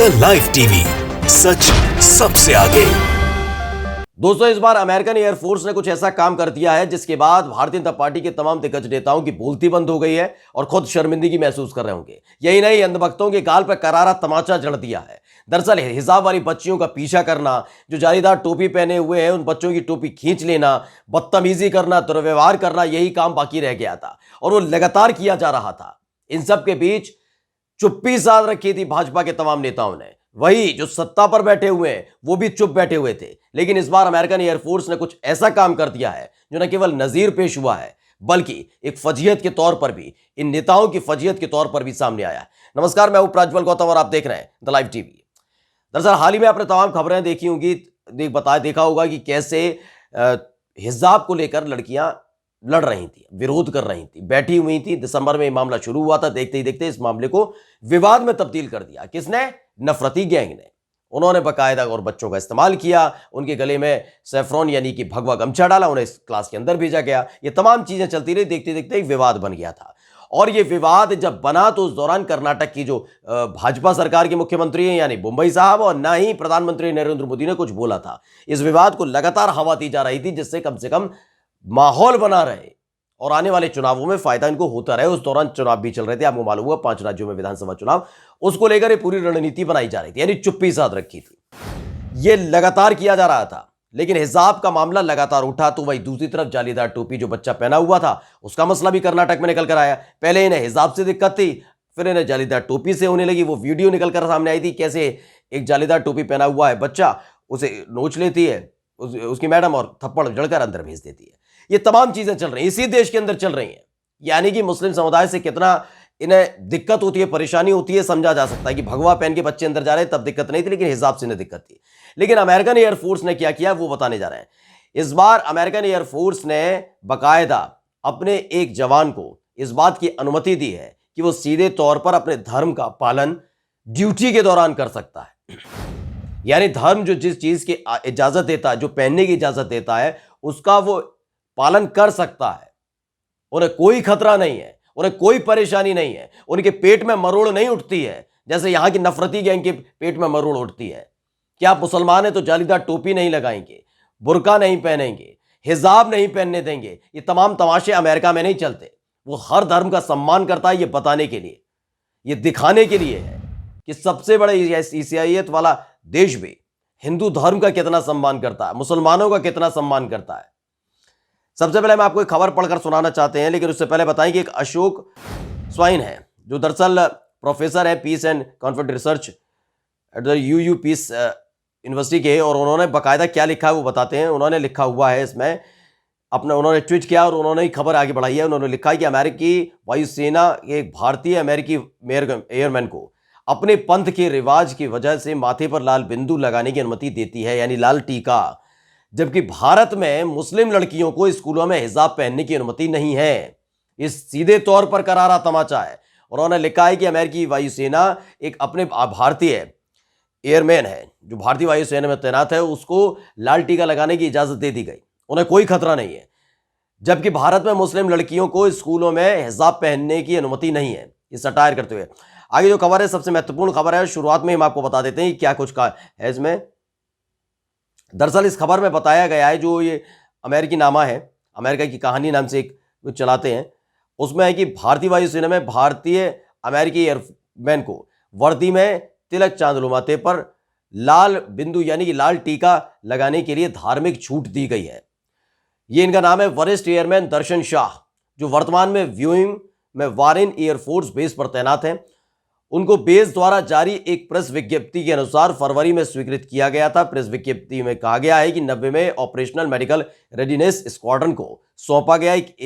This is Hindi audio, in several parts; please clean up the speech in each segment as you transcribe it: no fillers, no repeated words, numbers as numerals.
द लाइव टीवी, सच सबसे आगे। दोस्तों, इस बार अमेरिकन एयरफोर्स ने कुछ ऐसा काम कर दिया है जिसके बाद भारतीय जनता पार्टी के तमाम दिग्गज नेताओं की बोलती बंद हो गई है और खुद शर्मिंदगी महसूस कर रहे होंगे। यही नहीं, अंधभक्तों के गाल पर करारा तमाचा जड़ दिया है। दरअसल हिजाब वाली बच्चियों का पीछा करना, जो जालीदार टोपी पहने हुए हैं उन बच्चों की टोपी खींच लेना, बदतमीजी करना, दुर्व्यवहार करना, यही काम बाकी रह गया था और वो लगातार किया जा रहा था। इन सब के बीच चुप्पी साध रखी थी भाजपा के तमाम नेताओं ने। वही जो सत्ता पर बैठे हुए हैं वो भी चुप बैठे हुए थे। लेकिन इस बार अमेरिकन एयरफोर्स ने कुछ ऐसा काम कर दिया है जो न केवल नजीर पेश हुआ है बल्कि एक फजीहत के तौर पर भी, इन नेताओं की फजीहत के तौर पर भी सामने आया है। नमस्कार, मैं हूं प्रज्वल गौतम और आप देख रहे हैं द लाइव टीवी। दरअसल हाल ही में आपने तमाम खबरें देखी होंगी, देखा होगा कि कैसे हिजाब को लेकर लड़कियां लड़ रही थी, विरोध कर रही थी, बैठी हुई थी। दिसंबर में ये मामला शुरू हुआ था। देखते ही देखते इस मामले को विवाद में तब्दील कर दिया। किसने? नफरती गैंग ने। उन्होंने बकायदा और बच्चों का इस्तेमाल किया, उनके गले में सैफ्रॉन यानी कि भगवा गमछा डाला, उन्हें इस क्लास के अंदर भेजा गया। ये तमाम चीजें चलती रही, देखते देखते एक विवाद बन गया था। और ये विवाद जब बना तो उस दौरान कर्नाटक की जो भाजपा सरकार के मुख्यमंत्री हैं यानी मुंबई साहब, और ना ही प्रधानमंत्री नरेंद्र मोदी ने कुछ बोला था। इस विवाद को लगातार हवा दी जा रही थी जिससे कम से कम माहौल बना रहे और आने वाले चुनावों में फायदा इनको होता रहे। उस दौरान चुनाव भी चल रहे थे, आपको मालूम होगा 5 राज्यों में विधानसभा चुनाव, उसको लेकर ये पूरी रणनीति बनाई जा रही थी, यानी चुप्पी साध रखी थी। ये लगातार किया जा रहा था। लेकिन हिजाब का मामला लगातार उठा तो वही दूसरी तरफ जालीदार टोपी जो बच्चा पहना हुआ था उसका मसला भी कर्नाटक में निकल कर आया। पहले इन्हें हिजाब से दिक्कत थी, फिर इन्हें जालीदार टोपी से होने लगी। वो वीडियो निकल कर सामने आई थी कैसे एक जालीदार टोपी पहना हुआ है बच्चा उसे नोच लेती है उसकी मैडम और थप्पड़ जड़कर अंदर भेज देती है। ये तमाम चीजें चल रही हैं, इसी देश के अंदर चल रही हैं। यानी कि मुस्लिम समुदाय से कितना इन्हें दिक्कत होती है, परेशानी होती है, समझा जा सकता है कि भगवा पहन के बच्चे अंदर जा रहे हैं तब दिक्कत नहीं थी, लेकिन हिजाब से इन्हें दिक्कत थी। लेकिन अमेरिकन एयरफोर्स ने क्या किया वो बताने जा रहे हैं। इस बार अमेरिकन एयरफोर्स ने बकायदा अपने एक जवान को इस बात की अनुमति दी है कि वो सीधे तौर पर अपने धर्म का पालन ड्यूटी के दौरान कर सकता है। यानी धर्म जो जिस चीज की इजाजत देता है, जो पहनने की इजाजत देता है, उसका वो पालन कर सकता है। उन्हें कोई खतरा नहीं है, उन्हें कोई परेशानी नहीं है, उनके पेट में मरोड़ नहीं उठती है जैसे यहां की नफरती गैंग के पेट में मरोड़ उठती है कि आप मुसलमान हैं तो जालीदार टोपी नहीं लगाएंगे, बुर्का नहीं पहनेंगे, हिजाब नहीं पहनने देंगे। ये तमाम तमाशे अमेरिका में नहीं चलते। वो हर धर्म का सम्मान करता है, ये बताने के लिए, ये दिखाने के लिए है कि सबसे बड़ा ईसाईयत वाला देश भी हिंदू धर्म का कितना सम्मान करता है, मुसलमानों का कितना सम्मान करता है। सबसे पहले मैं आपको एक खबर पढ़कर सुनाना चाहते हैं, लेकिन उससे पहले बताएं कि एक अशोक स्वाइन है जो दरअसल प्रोफेसर है peace and conflict research at the UU peace university के, और उन्होंने बाकायदा क्या लिखा है वो बताते हैं। उन्होंने लिखा हुआ है इसमें उन्होंने ट्वीट किया और उन्होंने ही खबर आगे बढ़ाई है। उन्होंने लिखा है कि अमेरिकी वायुसेना के एक भारतीय अमेरिकी एयरमैन को अपने पंथ के रिवाज की वजह से माथे पर लाल बिंदु लगाने की अनुमति देती है, यानी लाल टीका, जबकि भारत में मुस्लिम लड़कियों को स्कूलों में हिजाब पहनने की अनुमति नहीं है। इस सीधे तौर पर करारा तमाचा है। उन्होंने लिखा है कि अमेरिकी वायुसेना एक अपने भारतीय एयरमैन है जो भारतीय वायुसेना में तैनात है, उसको लाल टीका लगाने की इजाजत दे दी गई, उन्हें कोई खतरा नहीं है, जबकि भारत में मुस्लिम लड़कियों को स्कूलों में हिजाब पहनने की अनुमति नहीं है। ये सटायर करते हुए आगे जो खबर है, सबसे महत्वपूर्ण खबर है, शुरुआत में हम आपको बता देते हैं क्या कुछ का है इसमें। दरअसल इस खबर में बताया गया है, जो ये अमेरिकी नामा है, अमेरिका की कहानी नाम से एक चलाते हैं, उसमें है कि भारतीय वायुसेना में भारतीय अमेरिकी एयरमैन को वर्दी में तिलक चांदलू माथे पर लाल बिंदु यानी कि लाल टीका लगाने के लिए धार्मिक छूट दी गई है। ये इनका नाम है वरिष्ठ एयरमैन दर्शन शाह, जो वर्तमान में व्यूइंग में वारेन एयरफोर्स बेस पर तैनात हैं। उनको बेस द्वारा जारी एक प्रेस विज्ञप्ति के अनुसार फरवरी में स्वीकृत किया गया था। प्रेस विज्ञप्ति में कहा गया है कि 90वें ऑपरेशनल मेडिकल रेडीनेस स्क्वाड्रन को सौंपा गया एक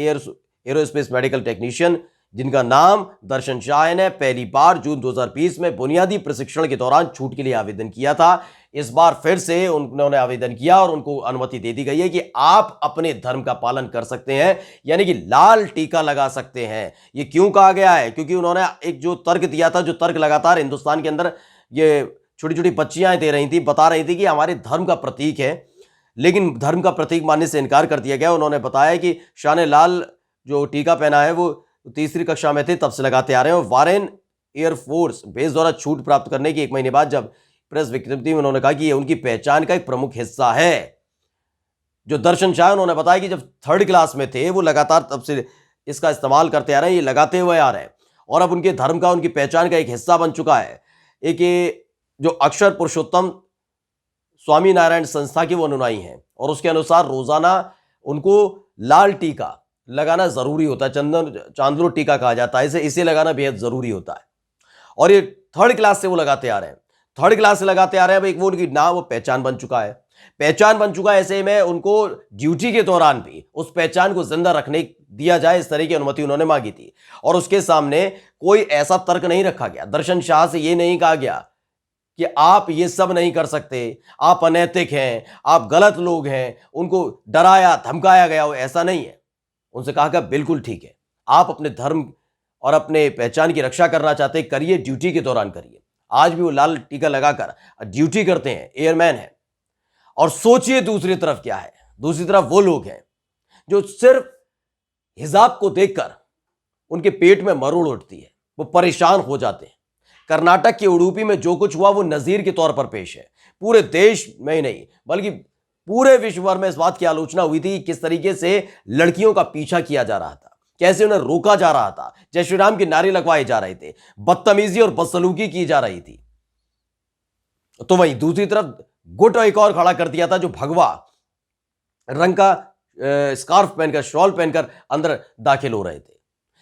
एरोस्पेस मेडिकल टेक्नीशियन जिनका नाम दर्शन शाह ने पहली बार जून 2020 में बुनियादी प्रशिक्षण के दौरान छूट के लिए आवेदन किया था। इस बार फिर से उन्होंने आवेदन किया और उनको अनुमति दे दी गई है कि आप अपने धर्म का पालन कर सकते हैं, यानी कि लाल टीका लगा सकते हैं। ये क्यों कहा गया है? क्योंकि उन्होंने एक जो तर्क दिया था, जो तर्क लगातार हिंदुस्तान के अंदर ये छोटी छोटी बच्चियां दे रही थी, बता रही थी कि हमारे धर्म का प्रतीक है, लेकिन धर्म का प्रतीक मानने से इनकार कर दिया गया। उन्होंने बताया कि शाह ने लाल जो टीका पहना है वो तीसरी कक्षा में थे तब से लगाते आ रहे हैं। और वारेन एयरफोर्स बेस द्वारा छूट प्राप्त करने की 1 महीने बाद जब प्रेस विज्ञप्ति में उन्होंने कहा कि यह उनकी पहचान का एक प्रमुख हिस्सा है। जो दर्शन शाह, उन्होंने बताया कि जब 3rd क्लास में थे वो लगातार तब से इसका इस्तेमाल करते आ रहे हैं, ये लगाते हुए आ रहे हैं और अब उनके धर्म का, उनकी पहचान का एक हिस्सा बन चुका है। एक ये जो अक्षर पुरुषोत्तम स्वामी नारायण संस्था के वो अनुयायी हैं और उसके अनुसार रोजाना उनको लाल टीका लगाना जरूरी होता है। चांदलो टीका कहा जाता है इसे लगाना बेहद जरूरी होता है और ये 3rd क्लास से वो लगाते आ रहे हैं। 3rd क्लास से लगाते आ रहे हैं। एक वो उनकी नाम, वो पहचान बन चुका है, पहचान बन चुका है। ऐसे में उनको ड्यूटी के दौरान भी उस पहचान को जिंदा रखने दिया जाए, इस तरह की अनुमति उन्होंने मांगी थी और उसके सामने कोई ऐसा तर्क नहीं रखा गया। दर्शन शाह से यह नहीं कहा गया कि आप ये सब नहीं कर सकते, आप अनैतिक हैं, आप गलत लोग हैं, उनको डराया धमकाया गया हो, ऐसा नहीं है। उनसे कहा गया बिल्कुल ठीक है, आप अपने धर्म और अपने पहचान की रक्षा करना चाहते हैं, करिए, ड्यूटी के दौरान करिए। आज भी वो लाल टीका लगाकर ड्यूटी करते हैं, एयरमैन है। और सोचिए दूसरी तरफ क्या है, दूसरी तरफ वो लोग हैं जो सिर्फ हिजाब को देखकर उनके पेट में मरोड़ उठती है, वो परेशान हो जाते हैं। कर्नाटक की उडुपी में जो कुछ हुआ वो नजीर के तौर पर पेश है। पूरे देश में ही नहीं बल्कि पूरे विश्व भर में इस बात की आलोचना हुई थी कि किस तरीके से लड़कियों का पीछा किया जा रहा था, कैसे उन्हें रोका जा रहा था, जय श्री राम के नारे लगवाए जा रहे थे, बदतमीजी और बदसलूकी की जा रही थी। तो वहीं दूसरी तरफ गुट एक और खड़ा कर दिया था जो भगवा रंग का स्कार्फ पहनकर, शॉल पहनकर अंदर दाखिल हो रहे थे।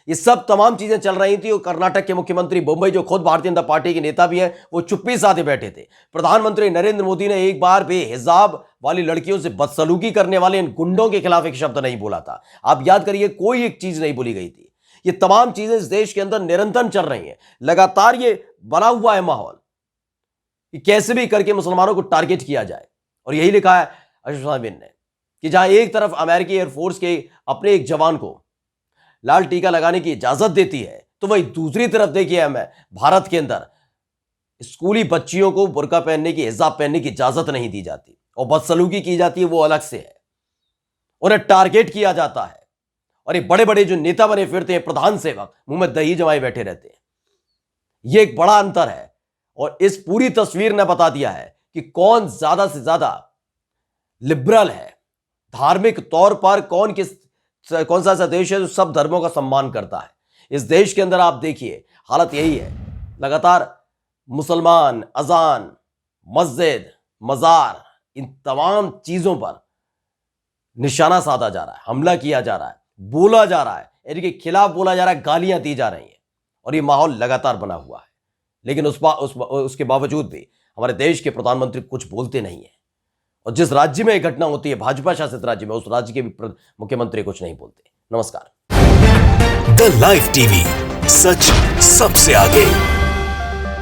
ये सब तमाम चीजें चल रही थी और कर्नाटक के मुख्यमंत्री मुंबई, जो खुद भारतीय जनता पार्टी के नेता भी हैं, वो चुप्पी साधे बैठे थे। प्रधानमंत्री नरेंद्र मोदी ने एक बार भी हिजाब वाली लड़कियों से बदसलूकी करने वाले इन गुंडों के खिलाफ एक शब्द नहीं बोला था। आप याद करिए, कोई एक चीज नहीं बोली गई थी। ये तमाम चीजें इस देश के अंदर निरंतर चल रही हैं। लगातार ये बना हुआ है माहौल कि कैसे भी करके मुसलमानों को टारगेट किया जाए। और यही लिखा है अशोक ने कि जहां एक तरफ अमेरिकी एयरफोर्स के अपने एक जवान को लाल टीका लगाने की इजाजत देती है, तो वही दूसरी तरफ देखिए हमें भारत के अंदर स्कूली बच्चियों को बुर्का पहनने की, हिजाब पहनने की इजाजत नहीं दी जाती और बदसलूकी की जाती है, वो अलग से है। उन्हें टारगेट किया जाता है और ये बड़े बड़े जो नेता बने फिरते हैं, प्रधान सेवक, मुंह में दही जमाए बैठे रहते हैं। यह एक बड़ा अंतर है और इस पूरी तस्वीर ने बता दिया है कि कौन ज्यादा से ज्यादा लिबरल है, धार्मिक तौर पर कौन सा ऐसा देश है जो सब धर्मों का सम्मान करता है। इस देश के अंदर आप देखिए हालत यही है। लगातार मुसलमान, अजान, मस्जिद, मजार, इन तमाम चीजों पर निशाना साधा जा रहा है, हमला किया जा रहा है, बोला जा रहा है, इनके खिलाफ बोला जा रहा है, गालियां दी जा रही हैं और ये माहौल लगातार बना हुआ है। लेकिन उसके बावजूद भी हमारे देश के प्रधानमंत्री कुछ बोलते नहीं है और जिस राज्य में यह घटना होती है, भाजपा शासित राज्य में, उस राज्य के भी मुख्यमंत्री कुछ नहीं बोलते। नमस्कार। द लाइव टीवी, सच सबसे आगे।